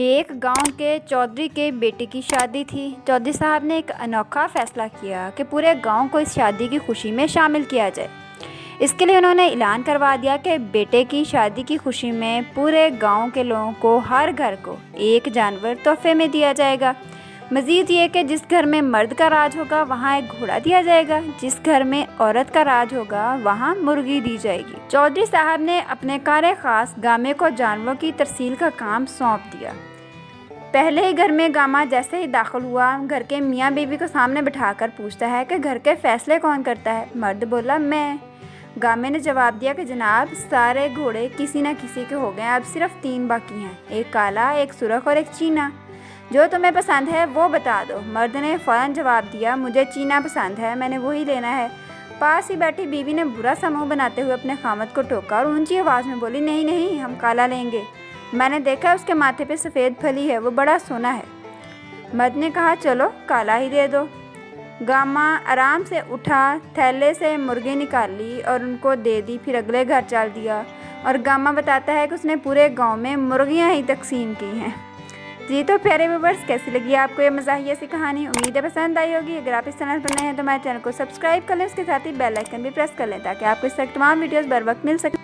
ایک गांव के चौधरी के बेटे की शादी थी। चौधरी साहब ने एक अनोखा फैसला किया कि पूरे गांव को इस शादी की खुशी में शामिल किया जाए। इसके लिए उन्होंने ऐलान करवा दिया कि बेटे की शादी की खुशी में पूरे गांव के लोगों को हर घर को एक जानवर तोहफे में दिया जाएगा। मज़ीद ये कि जिस घर में मर्द का राज होगा वहाँ एक घोड़ा दिया जाएगा, जिस घर में औरत का राज होगा वहाँ मुर्गी दी जाएगी। चौधरी साहब ने अपने कार ख़ास गामे को जानवरों की तरसील का काम सौंप दिया। पहले ही घर में गामा जैसे ही दाखिल हुआ, घर के मियाँ बीवी को सामने बिठाकर पूछता है कि घर के फैसले कौन करता है। मर्द बोला, मैं। गामे ने जवाब दिया कि जनाब, सारे घोड़े किसी न किसी के हो गए, अब सिर्फ 3 बाकी हैं, एक काला, एक सुरख और एक चीना। जो तुम्हें पसंद है वो बता दो। मर्द ने फ़ौरन जवाब दिया, मुझे चीना पसंद है, मैंने वही लेना है। पास ही बैठी बीवी ने बुरा सा मुँह बनाते हुए अपने खामद को टोका और ऊंची आवाज़ में बोली, नहीं नहीं, हम काला लेंगे। मैंने देखा उसके माथे पे सफ़ेद फली है, वो बड़ा सोना है। मर्द ने कहा, चलो काला ही दे दो। गामा आराम से उठा, थैले से मुर्गी निकाल ली और उनको दे दी, फिर अगले घर चल दिया। और गामा बताता है कि उसने पूरे गांव में मुर्गियां ही तकसीम की हैं। जी तो प्यारे व्यूअर्स, कैसी लगी आपको ये मज़ाहिया सी कहानी? उम्मीद है पसंद आई होगी। अगर आप इस चैनल पर नए हैं तो हमारे चैनल को सब्सक्राइब कर लें, उसके साथ ही बेल आइकन भी प्रेस कर लें ताकि आपको इस तक तमाम वीडियोज़ बर वक्त मिल सके।